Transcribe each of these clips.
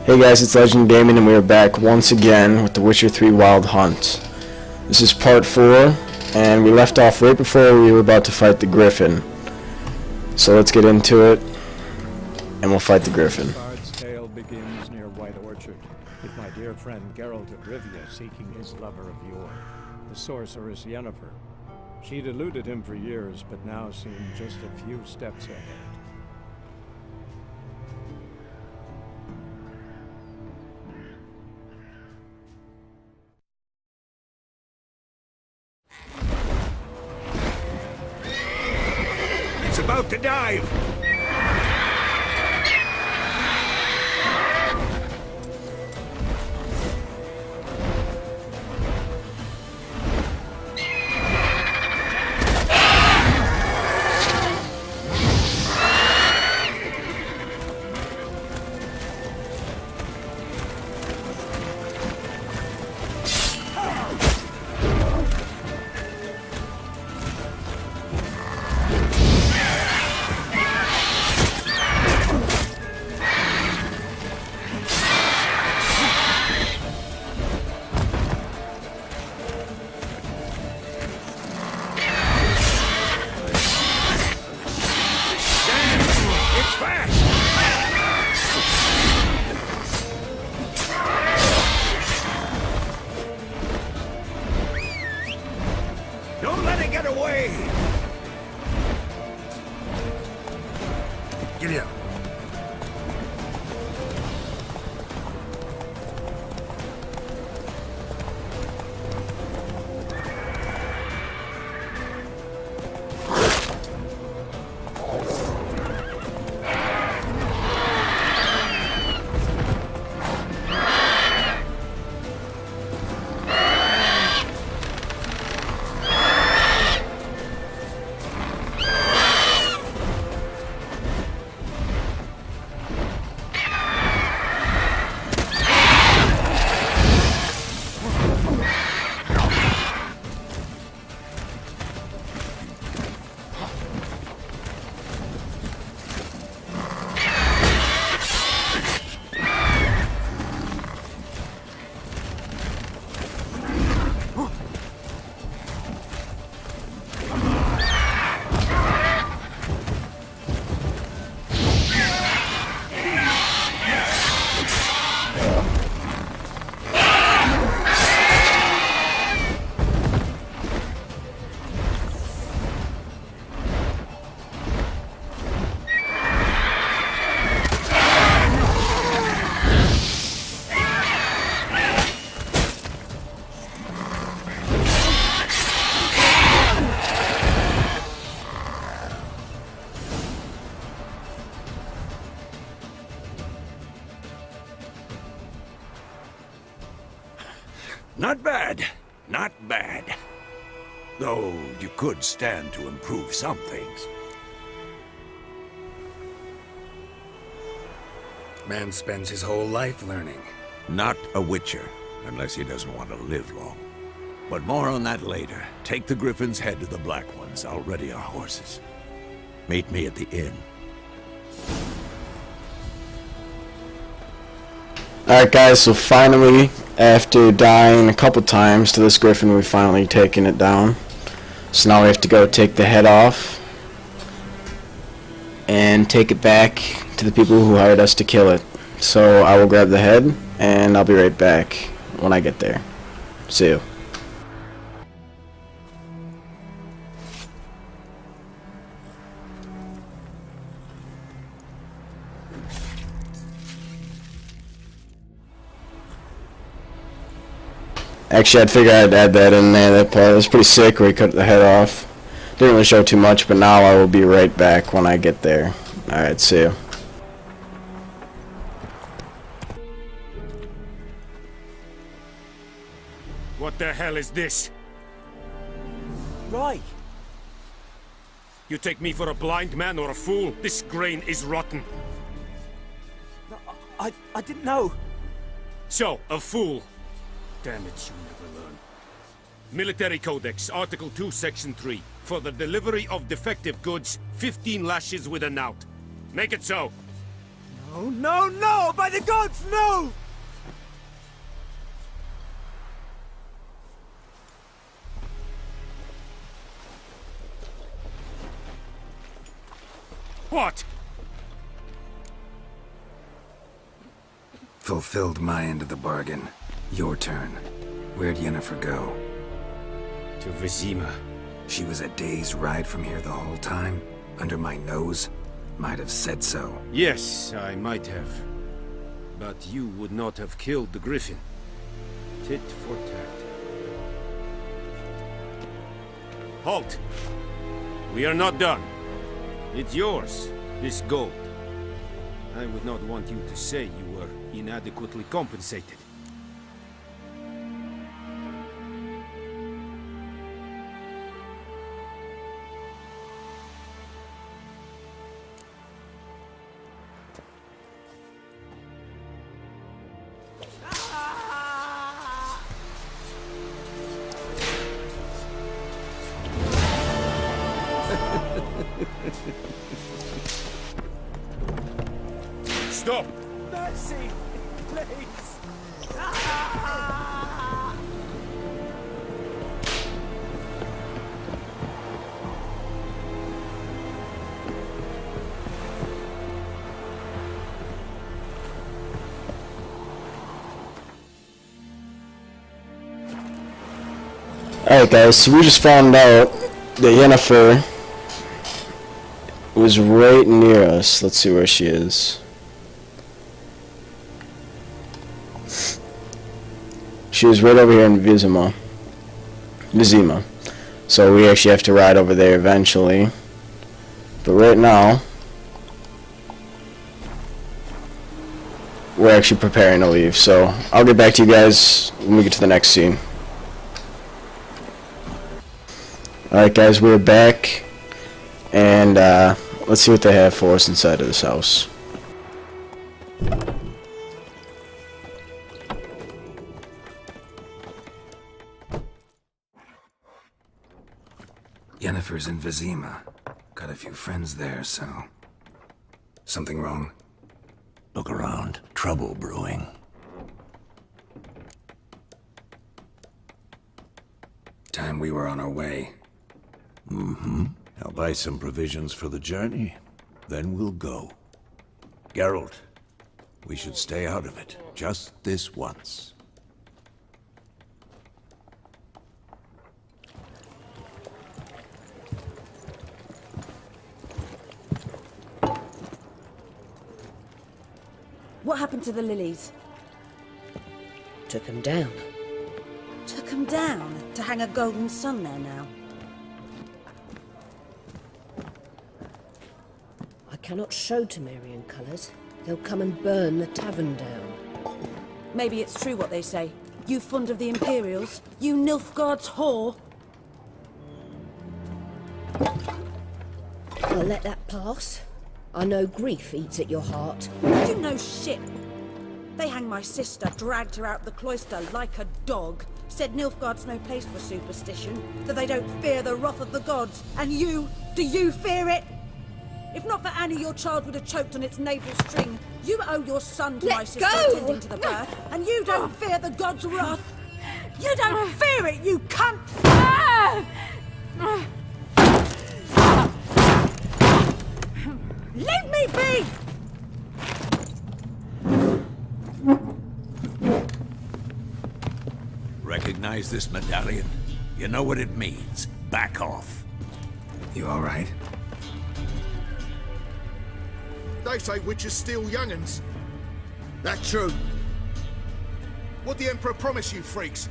Hey guys, it's Legend Gaming and we are back once again with The Witcher 3 Wild Hunt. This is part 4, and we left off right before we were about to fight the Griffin. So let's get into it, and we'll fight the Griffin. The bard's tale begins near White Orchard, with my dear friend Geralt of Rivia seeking his lover of yore, the sorceress Yennefer. She'd eluded him for years, but now seemed just a few steps ahead. It's about to dive! Don't let it get away! Get out. Not bad. Not bad. Though you could stand to improve some things. Man spends his whole life learning. Not a Witcher, unless he doesn't want to live long. But more on that later. Take the Griffin's head to the Black Ones. I'll ready our horses. Meet me at the inn. Alright guys, so finally, after dying a couple times to this Griffin, we've finally taken it down. So now we have to go take the head off and take it back to the people who hired us to kill it. So I will grab the head and I'll be right back when I get there. See you. Actually, I'd figure I'd add that in there. That part was pretty sick where he cut the head off. Didn't really show too much, but now I will be right back when I get there. Alright, see you. What the hell is this? Right. You take me for a blind man or a fool? This grain is rotten. No, I didn't know. So, a fool. Damn it, you never learn. Military Codex, Article 2, Section 3. For the delivery of defective goods, 15 lashes with a knout. Make it so. Oh, no, no! By the gods, no! What? Fulfilled my end of the bargain. Your turn. Where'd Yennefer go? To Vizima. She was a day's ride from here the whole time? Under my nose? Might have said so. Yes, I might have. But you would not have killed the Griffin. Tit for tat. Halt! We are not done. It's yours, this gold. I would not want you to say you were inadequately compensated. Stop! Mercy! Please! Alright guys, so we just found out that Yennefer was right near us. Let's see where she is. She was right over here in Vizima. So we actually have to ride over there eventually. But right now, we're actually preparing to leave. So I'll get back to you guys when we get to the next scene. Alright guys, we're back. And let's see what they have for us inside of this house. Yennefer's in Vizima. Got a few friends there, so... Something wrong? Look around. Trouble brewing. Time we were on our way. I'll buy some provisions for the journey. Then we'll go. Geralt, we should stay out of it. Just this once. What happened to the lilies? Took him down. Took them down to hang a golden sun there now. I cannot show Temerian colours. They'll come and burn the tavern down. Maybe it's true what they say. You fond of the Imperials? You Nilfgaard's whore? I'll let that pass. I know grief eats at your heart. You know shit. They hanged my sister, dragged her out the cloister like a dog. Said Nilfgaard's no place for superstition, that they don't fear the wrath of the gods. And you, do you fear it? If not for Annie, your child would have choked on its navel string. You owe your son to my sister attending to the birth, and you don't fear the gods' wrath. You don't fear it, you cunt! Leave me be! Recognize this medallion? You know what it means. Back off. You alright? They say witches steal young'uns. That true. What the Emperor promise you, freaks?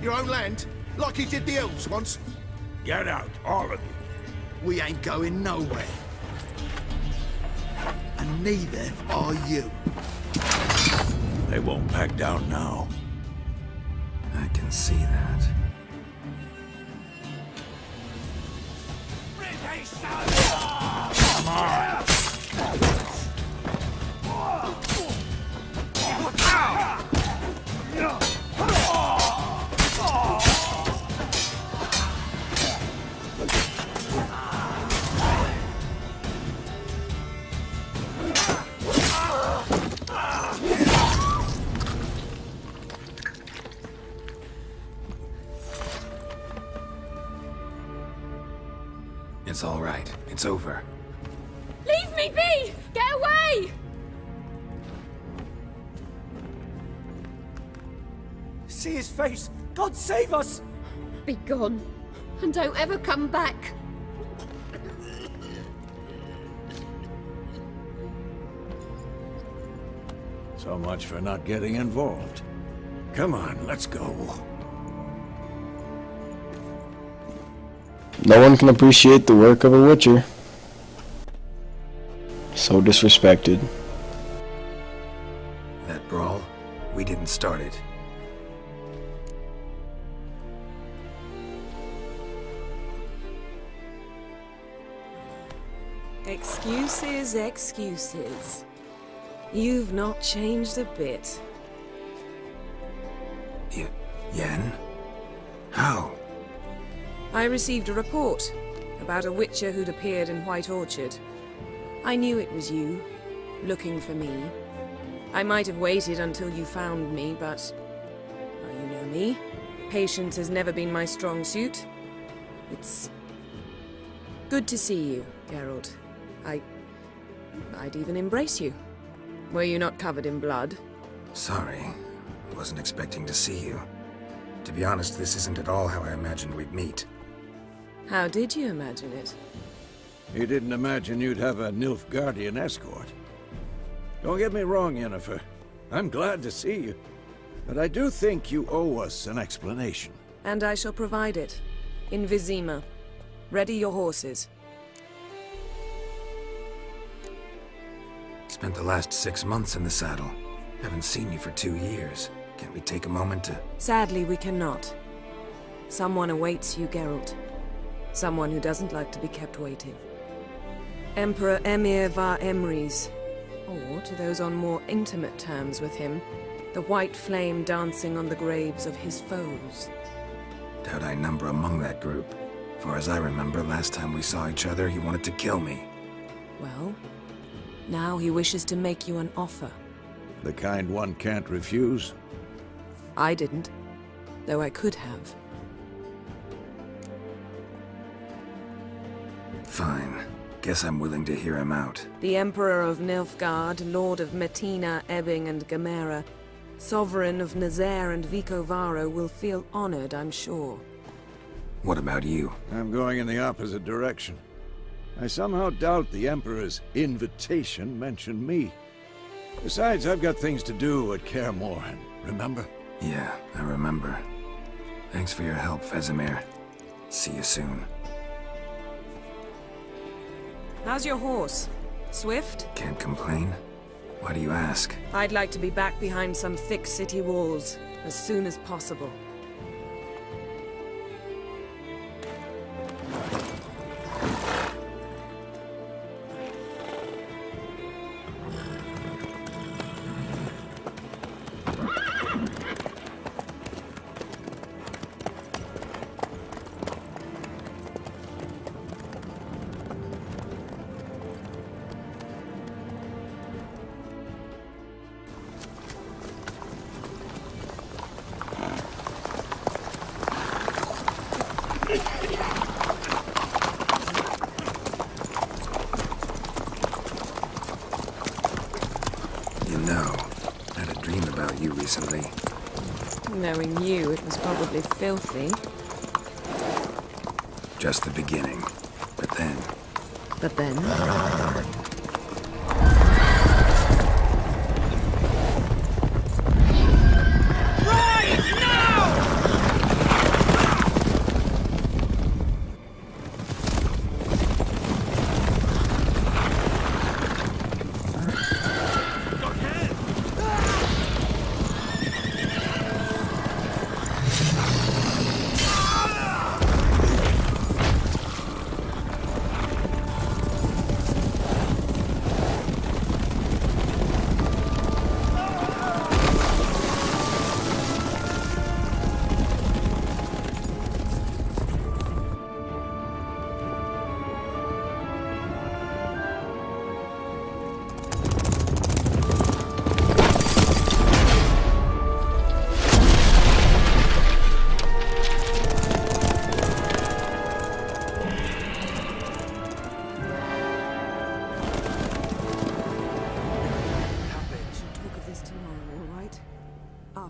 Your own land? Like he did the elves once? Get out, all of you. We ain't going nowhere. And neither are you. They won't back down now. I can see that. Come on! It's all right. It's over. Leave me be! Get away! See his face! God save us! Be gone, and don't ever come back. So much for not getting involved. Come on, let's go. No one can appreciate the work of a Witcher. So disrespected. That brawl, we didn't start it. Excuses, excuses. You've not changed a bit. Yen? How? I received a report about a Witcher who'd appeared in White Orchard. I knew it was you, looking for me. I might have waited until you found me, but... well, you know me. Patience has never been my strong suit. It's... good to see you, Geralt. I'd even embrace you. Were you not covered in blood? Sorry. I wasn't expecting to see you. To be honest, this isn't at all how I imagined we'd meet. How did you imagine it? You didn't imagine you'd have a Nilfgaardian escort. Don't get me wrong, Yennefer. I'm glad to see you. But I do think you owe us an explanation. And I shall provide it. In Vizima. Ready your horses. Spent the last 6 months in the saddle. Haven't seen you for 2 years. Can't we take a moment to... Sadly, we cannot. Someone awaits you, Geralt. Someone who doesn't like to be kept waiting. Emperor Emir var Emrys. Or, to those on more intimate terms with him, the white flame dancing on the graves of his foes. Doubt I number among that group. Far as I remember, last time we saw each other, he wanted to kill me. Well, now he wishes to make you an offer. The kind one can't refuse. I didn't, though I could have. Fine. Guess I'm willing to hear him out. The Emperor of Nilfgaard, Lord of Metina, Ebbing, and Gamera, Sovereign of Nazaire and Vicovaro will feel honored, I'm sure. What about you? I'm going in the opposite direction. I somehow doubt the Emperor's invitation mentioned me. Besides, I've got things to do at Kaer Morhen, remember? Yeah, I remember. Thanks for your help, Vesemir. See you soon. How's your horse? Swift? Can't complain. Why do you ask? I'd like to be back behind some thick city walls, as soon as possible. You know, I had a dream about you recently. Knowing you, it was probably filthy. Just the beginning. But then... But then...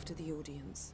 after the audience.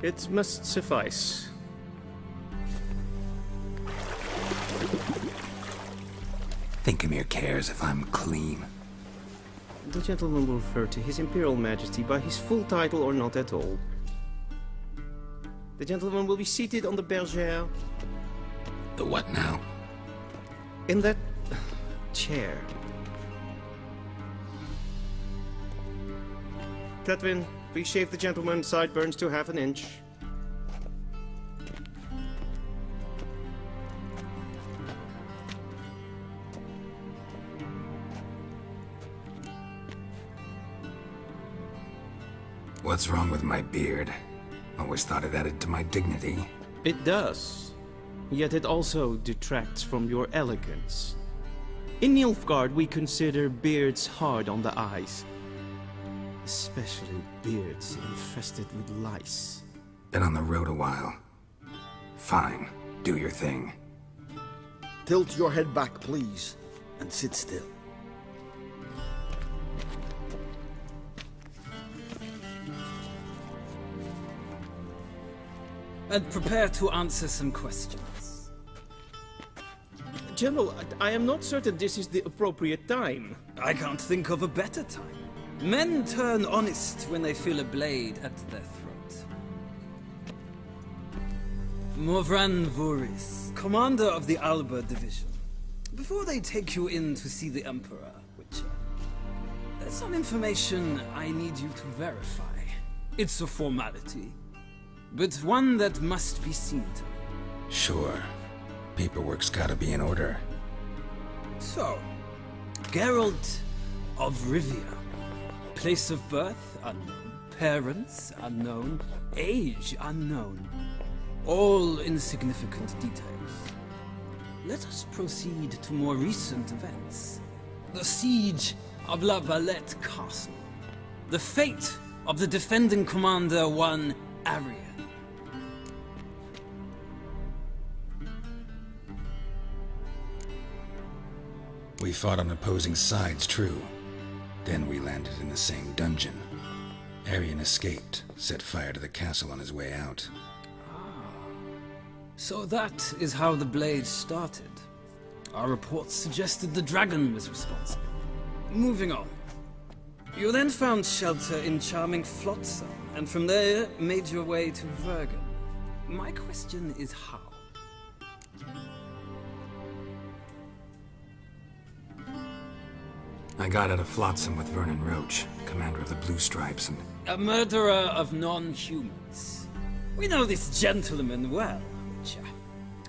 It must suffice. Thinkemere cares if I'm clean. The gentleman will refer to His Imperial Majesty by his full title or not at all. The gentleman will be seated on the bergère. The what now? In that chair. Catwin, please shave the gentleman's sideburns to half an inch. What's wrong with my beard? Always thought it added to my dignity. It does. Yet it also detracts from your elegance. In Nilfgaard, we consider beards hard on the eyes. Especially beards infested with lice. Been on the road a while. Fine, do your thing. Tilt your head back, please, and sit still. And prepare to answer some questions. General, I am not certain this is the appropriate time. I can't think of a better time. Men turn honest when they feel a blade at their throat. Morvran Vuris, commander of the Alba Division. Before they take you in to see the Emperor, Witcher, there's some information I need you to verify. It's a formality, but one that must be seen to. Sure. Paperwork's gotta be in order. So, Geralt of Rivia. Place of birth unknown. Parents unknown. Age unknown. All insignificant details. Let us proceed to more recent events. The siege of La Valette Castle. The fate of the defending commander, one Arian. We fought on opposing sides, true. Then we landed in the same dungeon. Arian escaped, set fire to the castle on his way out. So that is how the blade started. Our reports suggested the dragon was responsible. Moving on. You then found shelter in charming Flotsam, and from there made your way to Vergen. My question is how? I got out of Flotsam with Vernon Roach, commander of the Blue Stripes, and... A murderer of non-humans. We know this gentleman well, Witcher.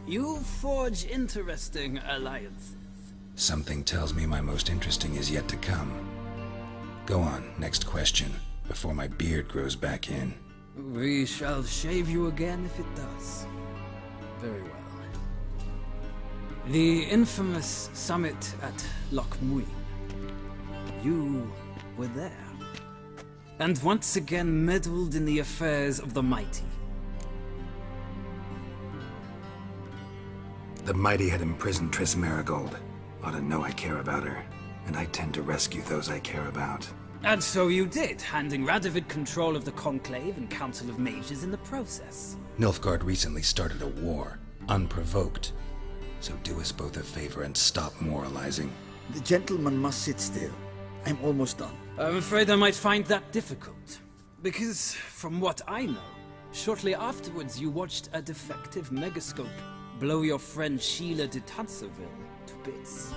You forge interesting alliances. Something tells me my most interesting is yet to come. Go on, next question, before my beard grows back in. We shall shave you again if it does. Very well. The infamous summit at Loch Muin. You were there. And once again meddled in the affairs of the mighty. The mighty had imprisoned Triss Marigold. Ought to know I care about her, and I tend to rescue those I care about. And so you did, handing Radovid control of the Conclave and Council of Mages in the process. Nilfgaard recently started a war, unprovoked. So do us both a favor and stop moralizing. The gentleman must sit still. I'm almost done. I'm afraid I might find that difficult. Because, from what I know, shortly afterwards you watched a defective megascope blow your friend Sheila de Tanserville to bits.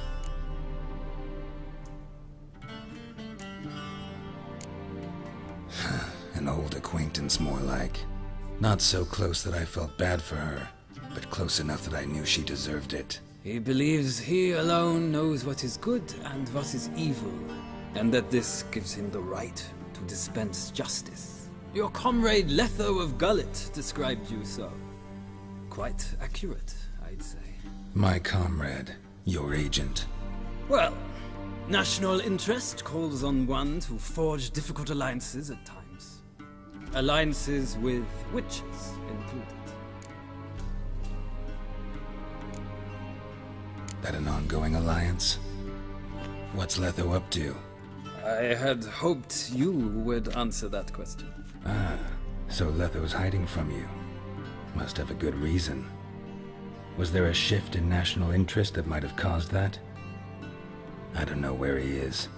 An old acquaintance, more like. Not so close that I felt bad for her, but close enough that I knew she deserved it. He believes he alone knows what is good and what is evil, and that this gives him the right to dispense justice. Your comrade Letho of Gullet described you so. Quite accurate, I'd say. My comrade, your agent. Well, national interest calls on one to forge difficult alliances at times. Alliances with witches included. That an ongoing alliance? What's Letho up to? I had hoped you would answer that question. Ah, so Letho's hiding from you. Must have a good reason. Was there a shift in national interest that might have caused that? I don't know where he is.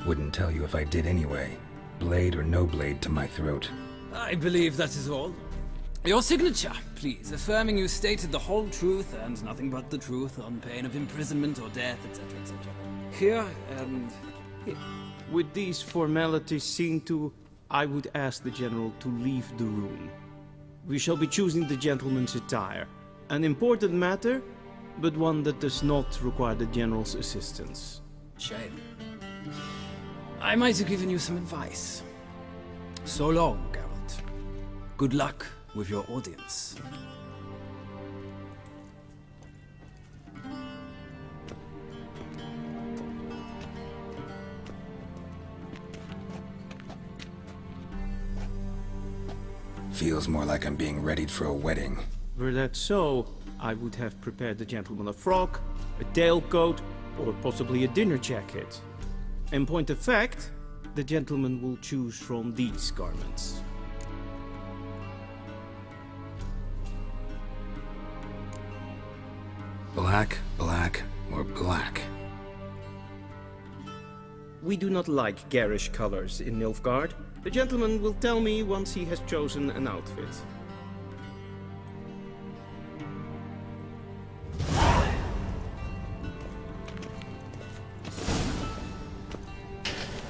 Wouldn't tell you if I did anyway. Blade or no blade to my throat. I believe that is all. Your signature, please, affirming you stated the whole truth and nothing but the truth on pain of imprisonment or death, etc., etc. Here and here. With these formalities seen to, I would ask the General to leave the room. We shall be choosing the gentleman's attire. An important matter, but one that does not require the General's assistance. Shame. I might have given you some advice. So long, Geralt. Good luck with your audience. Feels more like I'm being readied for a wedding. Were that so, I would have prepared the gentleman a frock, a tailcoat, or possibly a dinner jacket. In point of fact, the gentleman will choose from these garments. Black, black, or black? We do not like garish colors in Nilfgaard. The gentleman will tell me once he has chosen an outfit.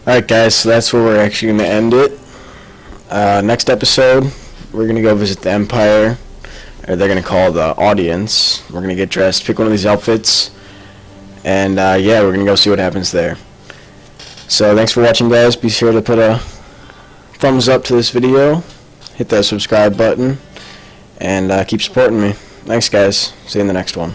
Alright guys, so that's where we're actually going to end it. Next episode, we're going to go visit the Empire, or they're going to call the audience. We're going to get dressed, pick one of these outfits, and yeah, we're going to go see what happens there. So thanks for watching guys, be sure to put a thumbs up to this video, hit that subscribe button, and keep supporting me. Thanks guys, see you in the next one.